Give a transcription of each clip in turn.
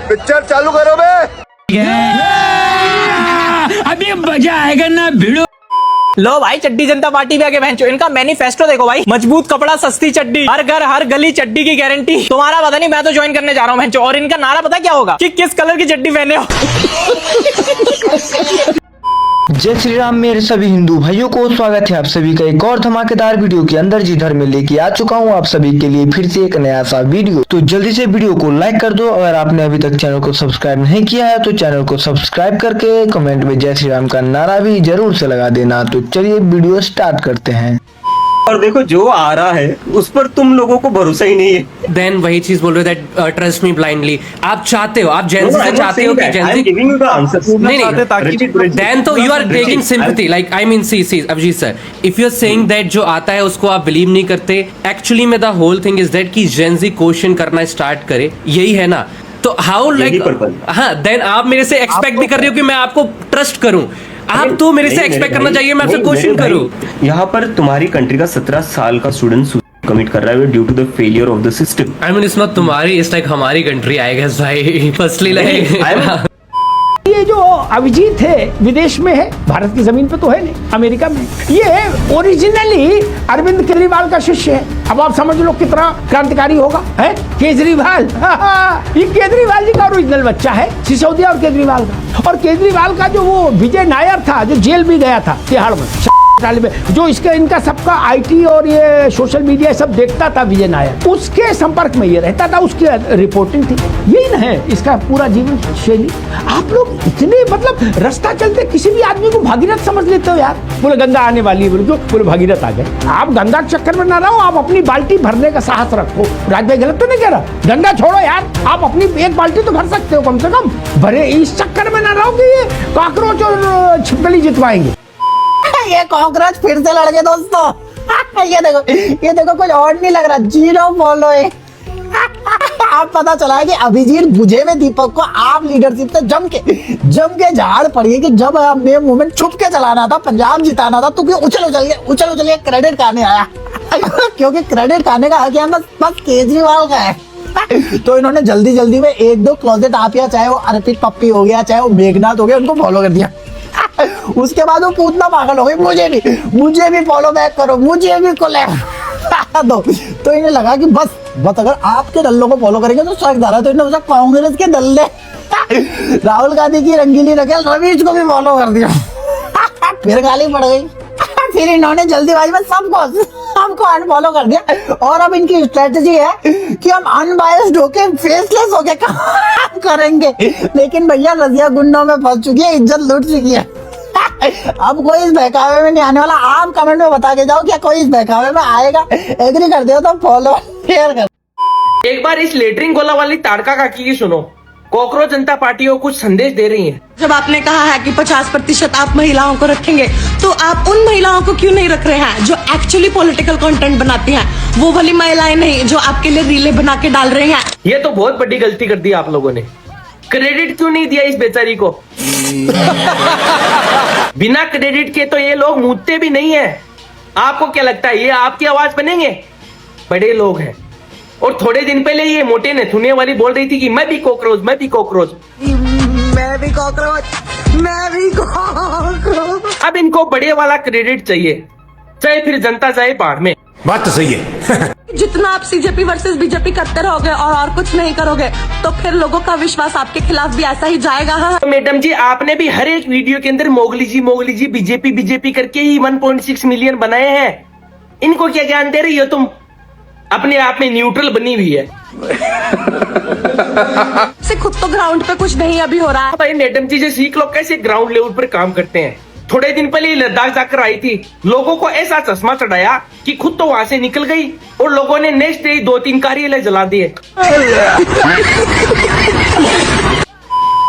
Picture चालू करो बे। अभी मजा आएगा ना भिड़ो। लो भाई, चड्डी जनता पार्टी भी आगे बहन चो। इनका मैनिफेस्टो देखो भाई, मजबूत कपड़ा सस्ती चड्डी, हर घर हर गली चड्डी की गारंटी। तुम्हारा पता नहीं, मैं तो ज्वाइन करने जा रहा हूँ बहन चो। और इनका नारा पता क्या होगा कि किस कलर की चड्डी पहने हो। जय श्री राम मेरे सभी हिंदू भाइयों को स्वागत है आप सभी का एक और धमाकेदार वीडियो के अंदर जिधर में लेके आ चुका हूँ आप सभी के लिए फिर से एक नया सा वीडियो। तो जल्दी से वीडियो को लाइक कर दो। अगर आपने अभी तक चैनल को सब्सक्राइब नहीं किया है तो चैनल को सब्सक्राइब करके कमेंट में जय श्री राम का नारा भी जरूर से लगा देना। तो चलिए वीडियो स्टार्ट करते हैं। और देखो जो आ रहा है उस पर तुम लोगों को भरोसा ही नहीं है। देन वही चीज बोल रहे थे, ट्रस्ट मी ब्लाइंडली। आप चाहते हो, आप जेंजी से चाहते हो कि जेंजी नहीं, देन तो you are taking sympathy. Like I mean see Abhijit sir, if you are saying that जो आता है उसको आप बिलीव नहीं करते, एक्चुअली में the whole thing is that कि जेंजी क्वेश्चन करना स्टार्ट करे, यही है ना। तो हाउ लाइक हाँ, देन आप मेरे से एक्सपेक्ट भी कर रहे हो कि मैं आपको ट्रस्ट करूं। आप तो मेरे से एक्सपेक्ट करना चाहिए मैं आपसे क्वेश्चन करूं। यहाँ पर तुम्हारी कंट्री का 17 साल का स्टूडेंट कमिट कर रहा है due to the failure of the system. I mean it's not तुम्हारी, इट्स लाइक हमारी कंट्री आई गेस भाई। फर्स्टली लाइक ये जो अभिजीत है विदेश में है, भारत की जमीन पे तो है नहीं, अमेरिका में। ये ओरिजिनली अरविंद केजरीवाल का शिष्य है। अब आप समझ लो कितना क्रांतिकारी होगा है केजरीवाल। ये केजरीवाल जी का ओरिजिनल बच्चा है, सिसोदिया और केजरीवाल का। और केजरीवाल का जो वो विजय नायर था जो जेल भी गया था तिहाड़ में, जो इसका इनका सबका आईटी और ये सोशल मीडिया सब देखता था, विजय नायर उसके संपर्क में ये रहता था, उसकी रिपोर्टिंग थी। यही ना है इसका पूरा जीवन शैली। आप लोग इतने मतलब रास्ता चलते किसी भी आदमी को भागीरथ समझ लेते हो यार। बोले गंगा आने वाली है, बोले क्यों, बोले भागीरथ आ गए। आप गंगा के चक्कर में ना रहो, आप अपनी बाल्टी भरने का साहस रखो। राज भाई गलत तो नहीं कह रहा, गंगा छोड़ो यार, आप अपनी एक बाल्टी तो भर सकते हो कम से कम। भरे इस चक्कर में ना रहो कि ये कॉकरोच और छिपकली जितवाएंगे। ये कॉकरोच फिर से लड़ गए दोस्तों। ये देखो कुछ और नहीं लग रहा, जीरो फॉलोइंग। आप पता चला है कि अभिजीत बुझे में दीपक को आप लीडरशिप से जम के झाड़ पड़ी है कि जब आपने मूवमेंट छुप के चलाना था, पंजाब जिताना था, तो क्यों उछल के क्रेडिट खाने आया। क्योंकि क्रेडिट खाने का हक यहाँ बस केजरीवाल का है। तो इन्होंने जल्दी में एक दो क्लोजेट आप या चाहे वो अर्पित पप्पी हो गया, चाहे वो मेघनाथ हो गया, उनको फॉलो कर दिया। उसके बाद वो पूतना पागल हो गई, मुझे भी फॉलो बैक करो, मुझे भी कोलैब दो। तो इन्हें लगा कि बस अगर आपके दल्लों को फॉलो करेंगे तो सड़क धारा, तो इन्होंने कांग्रेस के दल्ले राहुल गांधी की रंगीली रखेल रवीश को भी फॉलो कर दिया। फिर गाली पड़ गई। फिर इन्होंने जल्दीबाजी में सबको अनफॉलो कर दिया। और अब इनकी स्ट्रेटजी है कि हम अनबायस्ड होके फेसलेस होके काम करेंगे। लेकिन भैया रजिया गुंडों में फंस चुकी है, इज्जत लूट चुकी है। अब कोई इस बहकावे में नहीं आने वाला। आप कमेंट में बता के जाओ क्या कोई इस बहकावे में आएगा। एग्री कर दो तो फॉलो शेयर कर। एक बार इस लेटरिंग गोला वाली ताड़का काकी की सुनो। कॉकरोच जनता पार्टी को कुछ संदेश दे रही है। जब आपने कहा है कि 50% आप महिलाओं को रखेंगे, तो आप उन महिलाओं को क्यों नहीं रख रहे हैं जो एक्चुअली पॉलिटिकल कंटेंट बनाती हैं? वो वाली महिलाएं नहीं जो आपके लिए रीले बना के डाल रही हैं। ये तो बहुत बड़ी गलती कर दी आप लोगों ने। क्रेडिट क्यों नहीं दिया इस बेचारी को? बिना क्रेडिट के तो ये लोग मूतते भी नहीं है। आपको क्या लगता है ये आपकी आवाज बनेंगे? बड़े लोग हैं। और थोड़े दिन पहले ये मोटे नथुने वाली बोल रही थी कि मैं भी कॉकरोच। मैं भी कॉकरोच। अब इनको बड़े वाला क्रेडिट चाहिए, चाहे फिर जनता चाहे बाढ़ में। बात तो सही है। जितना आप सीजेपी वर्सेस बीजेपी करते रहोगे और कुछ नहीं करोगे, तो फिर लोगों का विश्वास आपके खिलाफ भी ऐसा ही जाएगा। तो मैडम जी, आपने भी हर एक वीडियो के अंदर मोगली जी बीजेपी करके ही 1.6 मिलियन बनाए हैं। इनको क्या ज्ञान दे रही हो तुम? अपने आप में न्यूट्रल बनी हुई है। से खुद तो ग्राउंड पे कुछ नहीं अभी हो रहा है। भाई मैडम जी से सीख लो कैसे ग्राउंड लेवल पर काम करते हैं। थोड़े दिन पहले लद्दाख जाकर आई थी, लोगों को ऐसा चश्मा चढ़ाया कि खुद तो वहां से निकल गई और लोगों ने नेक्स्ट डे 2-3 कार्यालय जला दिए।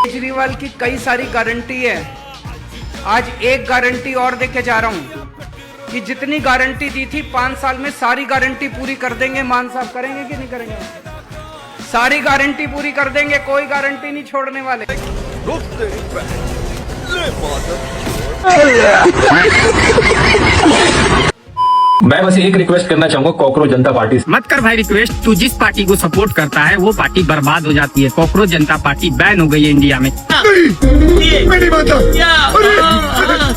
केजरीवाल की कई सारी गारंटी है। आज एक गारंटी और देके जा रहा हूँ कि जितनी गारंटी दी थी 5 साल में सारी गारंटी पूरी कर देंगे। मान साहब करेंगे कि नहीं करेंगे? सारी गारंटी पूरी कर देंगे, कोई गारंटी नहीं छोड़ने वाले। मैं बस एक रिक्वेस्ट करना चाहूंगा कॉकरोच जनता पार्टी से। मत कर भाई रिक्वेस्ट, तू जिस पार्टी को सपोर्ट करता है वो पार्टी बर्बाद हो जाती है। कॉकरोच जनता पार्टी बैन हो गई है इंडिया में।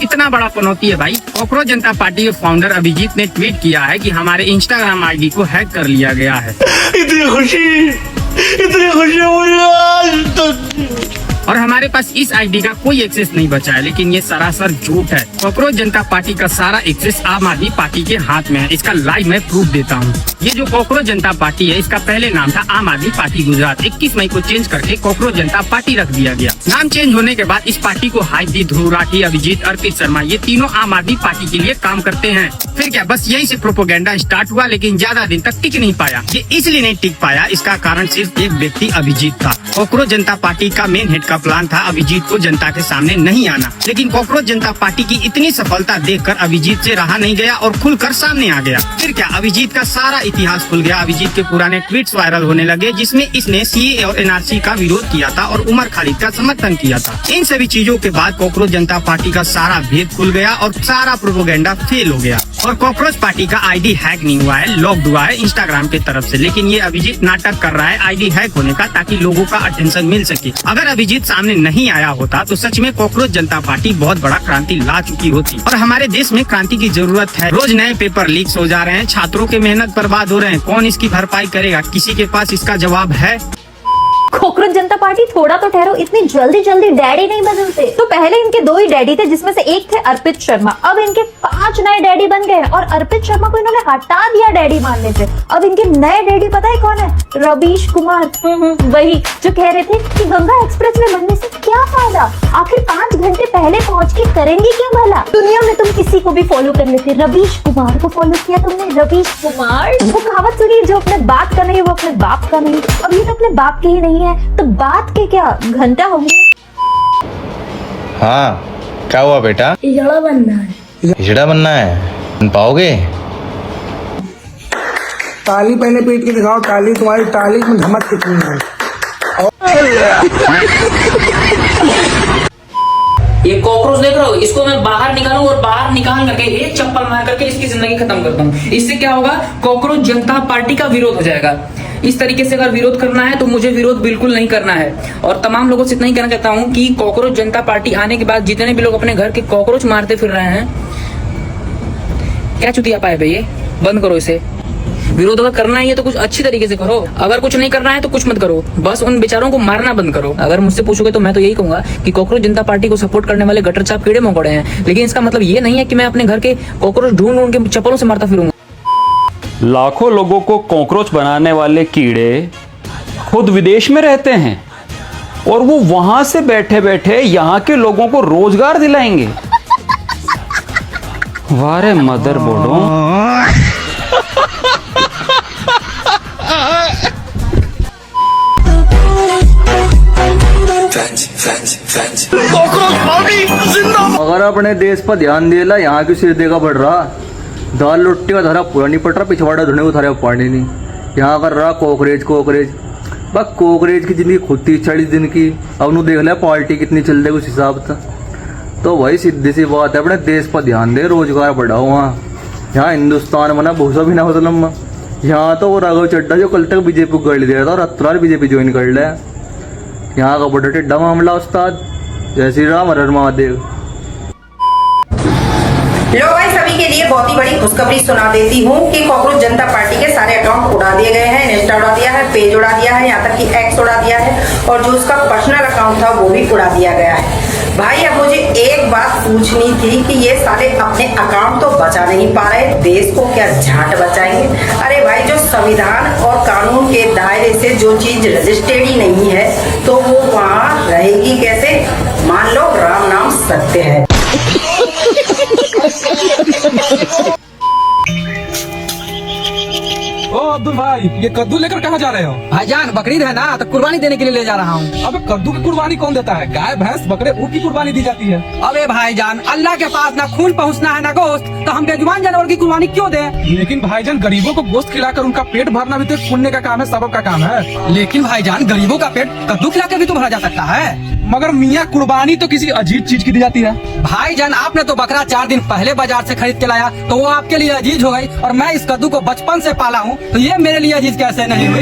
इतना बड़ा पनौती है भाई। कॉकरोच जनता पार्टी के फाउंडर अभिजीत ने ट्वीट किया है कि हमारे इंस्टाग्राम आईडी को हैक कर लिया गया है। इतनी खुशी मुझे आज तक। और हमारे पास इस आईडी का कोई एक्सेस नहीं बचा है, लेकिन ये सरासर झूठ है। कॉकरोच जनता पार्टी का सारा एक्सेस आम आदमी पार्टी के हाथ में है। इसका लाइव मैं प्रूफ देता हूँ। ये जो कॉकरोच जनता पार्टी है, इसका पहले नाम था आम आदमी पार्टी गुजरात। 21 मई को चेंज करके कॉकरोच जनता पार्टी रख दिया गया। नाम चेंज होने के बाद इस पार्टी को हाइप दी ध्रुव राठी, अभिजीत, अर्पित शर्मा, ये तीनों आम आदमी पार्टी के लिए काम करते हैं। फिर क्या बस यही से प्रोपोगेंडा स्टार्ट हुआ, लेकिन ज्यादा दिन तक टिक नहीं पाया। ये इसलिए नहीं टिक पाया, इसका कारण सिर्फ एक व्यक्ति अभिजीत था। कॉकरोच जनता पार्टी का मेन हेड का प्लान था अभिजीत को जनता के सामने नहीं आना, लेकिन कॉकरोच जनता पार्टी की इतनी सफलता देखकर अभिजीत से रहा नहीं गया और खुलकर सामने आ गया। फिर क्या अभिजीत का सारा इतिहास खुल गया। अभिजीत के पुराने ट्वीट्स वायरल होने लगे, जिसमें इसने सीए और एनआरसी का विरोध किया था और उमर खालिद का समर्थन किया था। इन सभी चीजों के बाद कॉकरोच जनता पार्टी का सारा भेद खुल गया और सारा प्रोपोगेंडा फेल हो गया। और कॉकरोच पार्टी का आईडी हैक नहीं हुआ है, लॉक्ड हुआ है इंस्टाग्राम की तरफ से, लेकिन ये अभिजीत नाटक कर रहा है आईडी हैक होने का, ताकि लोगों का अटेंशन मिल सके। अगर अभिजीत सामने नहीं आया होता तो सच में कॉकरोच जनता पार्टी बहुत बड़ा क्रांति ला चुकी होती। और हमारे देश में क्रांति की जरूरत है। रोज नए पेपर लीक्स हो जा रहे हैं, छात्रों के मेहनत बर्बाद हो रहे हैं। कौन इसकी भरपाई करेगा? किसी के पास इसका जवाब है? कॉकरोच जनता पार्टी थोड़ा तो ठहरो, इतनी जल्दी जल्दी डैडी नहीं बदलते। तो पहले इनके 2 ही डैडी थे, जिसमें से एक थे अर्पित शर्मा। अब इनके 5 नए डैडी बन गए और अर्पित शर्मा को इन्होंने हटा दिया डैडी मानने से। अब इनके नए डैडी पता है कौन है? रवीश कुमार। वही जो कह रहे थे कि गंगा एक्सप्रेस में बनने से क्या फायदा, आखिर 5 घंटे पहले पहुंच के करेंगे क्या भला। दुनिया में तुम किसी को भी फॉलो कर लेते, रवीश कुमार को फॉलो किया तुमने। रवीश कुमार, वो कहावत सुनी, जो अपने बात का नहीं वो अपने बाप का नहीं। अब ये तो अपने बाप के ही नहीं है, तो बात के क्या घंटा होंगे। हाँ, क्या हुआ बेटा? हिजड़ा बनना है। हिजड़ा बनना है, बन पाओगे? ताली पहले पीट के दिखाओ, ताली तुम्हारी ताली में धमक कितनी है। ये कॉकरोच देख रहे हो, इसको मैं बाहर निकालूं और बाहर निकाल करके एक चप्पल मार करके इसकी जिंदगी खत्म करता हूँ। इससे क्या होगा? कॉकरोच जनता पार्टी का विरोध हो जाएगा। इस तरीके से अगर विरोध करना है तो मुझे विरोध बिल्कुल नहीं करना है। और तमाम लोगों से इतना ही कहना चाहता हूँ कि कॉकरोच जनता पार्टी आने के बाद जितने भी लोग अपने घर के कॉकरोच मारते फिर रहे हैं, क्या चुतिया पाए भैया, बंद करो इसे। विरोध अगर करना है तो कुछ अच्छी तरीके से करो, अगर कुछ नहीं करना है तो कुछ मत करो, बस उन बेचारों को मारना बंद करो। अगर मुझसे पूछोगे तो मैं तो यही कहूंगा कि कॉकरोच जनता पार्टी को सपोर्ट करने वाले गटर चाप कीड़े मकोड़े हैं, लेकिन इसका मतलब ये नहीं है कि मैं अपने घर के कॉकरोच ढूंढ के चप्पलों से मारता फिरूंगा। लाखों लोगों को कॉकरोच बनाने वाले कीड़े खुद विदेश में रहते हैं और वो वहां से बैठे बैठे यहाँ के लोगों को रोजगार दिलाएंगे। वारे मदर बोर्डो। अगर अपने देश पर ध्यान देला, यहाँ की सिर देगा बढ़ रहा, दाल रोटी का धरा पूरा नहीं पड़ रहा, पिछवाड़ा धुने को थारे पानी नहीं। यहाँ कर रहा कॉकरेज बस कॉकरेज की जिंदगी खुद 30-40 दिन की। अब नू देख लिया पार्टी कितनी चल रही उस हिसाब से। तो वही सीधी सी बात है, अपने देश पर ध्यान दे, रोजगार बढ़ाओ। वहाँ यहाँ हिंदुस्तान बना भूसा भी ना मतलब। यहाँ तो वो राघव चड्डा जो कल तक बीजेपी को गड़ दिया था और अतरार बीजेपी ज्वाइन कर लिया। यहाँ का बड़ा टिड्डा मामला उस्ताद। जय श्री राम, हर हर महादेव। लो भाई, सभी के लिए बहुत ही बड़ी खुशखबरी सुना देती हूँ कि कॉकरोच जनता पार्टी के सारे अकाउंट उड़ा दिए गए हैं। इंस्टा उड़ा दिया है, पेज उड़ा दिया है, यहाँ तक कि एक्स उड़ा दिया है और जो उसका पर्सनल अकाउंट था वो भी उड़ा दिया गया है। भाई अब मुझे एक बात पूछनी थी कि ये साले अपने अकाउंट तो बचा नहीं पा रहे, देश को क्या झाट बचाएंगे? अरे भाई, जो संविधान और कानून के दायरे से जो चीज रजिस्टर्ड ही नहीं है तो वो वहाँ रहेगी कैसे? मान लो राम नाम सत्य है। ओ अब्दुल भाई, ये कद्दू लेकर कहाँ जा रहे हो? भाईजान बकरीद है ना, तो कुर्बानी देने के लिए ले जा रहा हूँ। अबे कद्दू की कुर्बानी कौन देता है? गाय भैंस बकरे ऊँट की कुर्बानी दी जाती है। अबे भाईजान, अल्लाह के पास ना खून पहुँचना है ना गोश्त, तो हम बेजुबान जानवर की कुर्बानी क्यों दें? लेकिन भाईजान, गरीबों को गोश्त खिलाकर उनका पेट भरना भी तो एक पुण्य का काम है, सबब का काम है। लेकिन भाईजान, गरीबों का पेट कद्दू खिलाकर भी तो भरा जा सकता है। मगर मियाँ कुर्बानी तो किसी अजीज चीज की दी जाती है। भाईजान आपने तो बकरा 4 दिन पहले बाजार से खरीद के लाया तो वो आपके लिए अजीज हो गई, और मैं इस कद्दू को बचपन से पाला हूँ तो ये मेरे लिए अजीज कैसे नहीं हुई।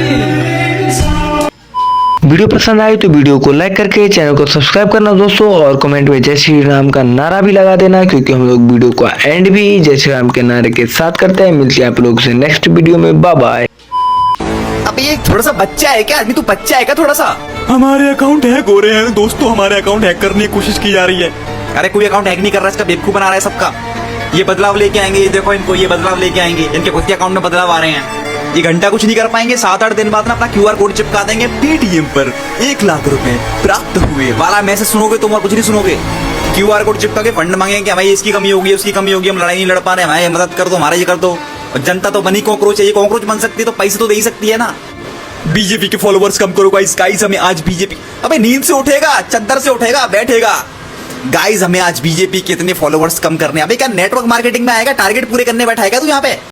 वीडियो पसंद आई तो वीडियो को लाइक करके चैनल को सब्सक्राइब करना दोस्तों, और कमेंट में जय श्री राम का नारा भी लगा देना, क्योंकि हम लोग वीडियो को एंड भी जय श्री राम के नारे के साथ करते हैं। मिलते हैं आप लोगों से नेक्स्ट वीडियो में, बाय बाय। अबे ये थोड़ा सा बच्चा है क्या आदमी, तू बच्चा है क्या थोड़ा सा? हमारे अकाउंट हैक हो रहे हैं दोस्तों, हमारे अकाउंट हैक करने की कोशिश की जा रही है। अरे कोई अकाउंट हैक नहीं कर रहा, इसका बेवकूफ बना रहा है सबका। ये बदलाव लेके आएंगे, ये देखो इनको ये बदलाव लेके आएंगे, इनके खुद के अकाउंट में बदलाव आ रहे हैं। ये घंटा कुछ नहीं कर पाएंगे, 7-8 दिन बाद ना अपना QR कोड चिपका देंगे, पेटीएम पर 1 लाख रुपए प्राप्त हुए वाला मैसेज सुनोगे तुम और कुछ नहीं सुनोगे। QR कोड चिपका के फंड मांगेंगे कि हमारी इसकी कमी होगी, उसकी कमी होगी, हम लड़ाई नहीं लड़ पा रहे, हमारी मदद कर दो, हमारा ये कर दो। और जनता तो बनी कॉकरोच है, ये कॉकरोच बन सकती है तो पैसे तो दे ही सकती है ना। बीजेपी के फॉलोवर्स कम करो गाइस, हमें आज बीजेपी, अबे नींद से उठेगा, चद्दर से उठेगा, बैठेगा। गाइस हमें आज बीजेपी के इतने फॉलोवर्स कम करने, अबे क्या नेटवर्क मार्केटिंग में आएगा, टारगेट पूरे करने बैठा है क्या तू यहाँ पे?